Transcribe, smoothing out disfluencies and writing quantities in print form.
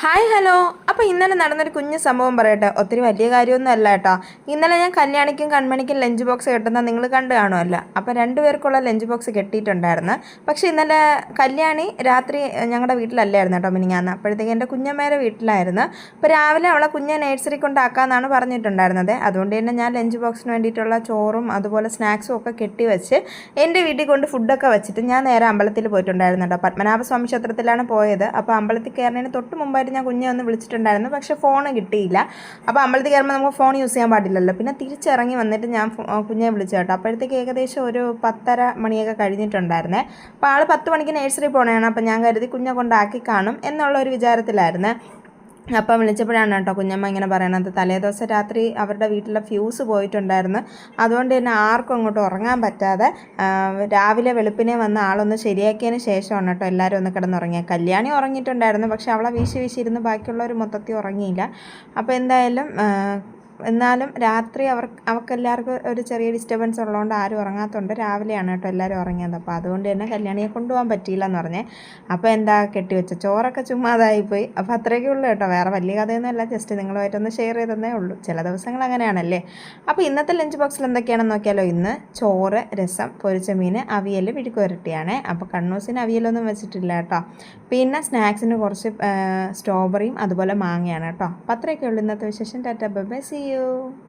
Hi hello. അപ്പോൾ ഇന്നലെ നടന്നൊരു കുഞ്ഞു സംഭവം പറയട്ടെ. ഒത്തിരി വലിയ കാര്യമൊന്നും അല്ല കേട്ടോ. ഇന്നലെ ഞാൻ കല്യാണിക്കും കൺമണിക്കും ലഞ്ച് ബോക്സ് കെട്ടുന്ന നിങ്ങൾ കണ്ടു കാണുമല്ലോ. അപ്പോൾ രണ്ടുപേർക്കുള്ള ലഞ്ച് ബോക്സ് കെട്ടിയിട്ടുണ്ടായിരുന്നു. പക്ഷേ ഇന്നലെ കല്യാണി രാത്രി ഞങ്ങളുടെ വീട്ടിലല്ലായിരുന്നു കേട്ടോ മിനിങ്ങാന്ന്. അപ്പോഴത്തേക്ക് എൻ്റെ കുഞ്ഞമ്മേരെ വീട്ടിലായിരുന്നു. അപ്പോൾ രാവിലെ അവളെ കുഞ്ഞെ നഴ്സറി കൊണ്ടാക്കാമെന്നാണ് പറഞ്ഞിട്ടുണ്ടായിരുന്നത്. അതുകൊണ്ട് തന്നെ ഞാൻ ലഞ്ച് ബോക്സിന് വേണ്ടിയിട്ടുള്ള ചോറും അതുപോലെ സ്നാക്സും ഒക്കെ കെട്ടി വെച്ച് എൻ്റെ വീട്ടിൽ കൊണ്ട് ഫുഡൊക്കെ വെച്ചിട്ട് ഞാൻ നേരെ അമ്പലത്തിൽ പോയിട്ടുണ്ടായിരുന്നു കേട്ടോ. പത്മനാഭസ്വാമി ക്ഷേത്രത്തിലാണ് പോയത്. അപ്പോൾ അമ്പലത്തിൽ കയറുന്നതിന് തൊട്ട് മുമ്പായിട്ട് ഞാൻ കുഞ്ഞെ ഒന്ന് വിളിച്ചിട്ടുണ്ടായിരുന്നു. പക്ഷേ ഫോൺ കിട്ടിയില്ല. അപ്പോൾ അമ്പലത്തിൽ കയറുമ്പോൾ നമുക്ക് ഫോൺ യൂസ് ചെയ്യാൻ പാടില്ലല്ലോ. പിന്നെ തിരിച്ചിറങ്ങി വന്നിട്ട് ഞാൻ കുഞ്ഞെ വിളിച്ചു കേട്ടോ. അപ്പോഴത്തേക്ക് ഏകദേശം ഒരു 10:30 മണിയൊക്കെ കഴിഞ്ഞിട്ടുണ്ടായിരുന്നേ. അപ്പോൾ ആൾ 10 മണിക്ക് നഴ്സറി പോകണതാണ്. അപ്പോൾ ഞാൻ കരുതി കുഞ്ഞെ കൊണ്ടാക്കി കാണും എന്നുള്ള ഒരു വിചാരത്തിലായിരുന്നു. അപ്പം വിളിച്ചപ്പോഴാണ് കേട്ടോ കുഞ്ഞമ്മ ഇങ്ങനെ പറയണത്, തലേദിവസം രാത്രി അവരുടെ വീട്ടിലെ ഫ്യൂസ് പോയിട്ടുണ്ടായിരുന്നു. അതുകൊണ്ട് തന്നെ ആർക്കും അങ്ങോട്ട് ഉറങ്ങാൻ പറ്റാതെ രാവിലെ വെളുപ്പിനെ വന്ന് ആളൊന്ന് ശരിയാക്കിയതിന് ശേഷമാണ് കേട്ടോ എല്ലാവരും ഒന്ന് കിടന്നുറങ്ങിയത്. കല്യാണി ഉറങ്ങിയിട്ടുണ്ടായിരുന്നു, പക്ഷെ അവളെ വീശി ഇരുന്ന് ബാക്കിയുള്ളവർ മൊത്തത്തിൽ ഉറങ്ങിയില്ല. അപ്പോൾ എന്നാലും രാത്രി അവർക്കെല്ലാവർക്കും ഒരു ചെറിയ ഡിസ്റ്റർബൻസ് ഉള്ളതുകൊണ്ട് ആരും ഉറങ്ങാത്തതുകൊണ്ട് രാവിലെയാണ് കേട്ടോ എല്ലാവരും ഉറങ്ങിയത്. അപ്പോൾ അതുകൊണ്ട് തന്നെ കല്യാണിയെ കൊണ്ടുപോകാൻ പറ്റിയില്ല എന്ന് പറഞ്ഞേ. അപ്പോൾ കെട്ടിവെച്ച ചോറൊക്കെ ചുമ്മാതായിപ്പോയി. അപ്പോൾ അത്രയൊക്കെ ഉള്ളൂ കേട്ടോ. വേറെ വലിയ കഥയൊന്നുമല്ല, ജസ്റ്റ് നിങ്ങളുമായിട്ടൊന്ന് ഷെയർ ചെയ്തതേ ഉള്ളൂ. ചില ദിവസങ്ങൾ അങ്ങനെയാണല്ലേ. അപ്പോൾ ഇന്നത്തെ ലഞ്ച് ബോക്സിൽ എന്തൊക്കെയാണെന്ന് നോക്കിയാലോ. ഇന്ന് ചോറ്, രസം, പൊരിച്ച മീൻ, അവിയൽ, മെഴുക്കുവരട്ടിയാണ്. അപ്പോൾ കണ്ണൂസിന് അവിയലൊന്നും വെച്ചിട്ടില്ല കേട്ടോ. പിന്നെ സ്നാക്സിന് കുറച്ച് സ്ട്രോബെറിയും അതുപോലെ മാങ്ങയാണ് കേട്ടോ. അപ്പോൾ അത്രയൊക്കെ ഉള്ളൂ ഇന്നത്തെ വിശേഷം. Tata bye bye, see U.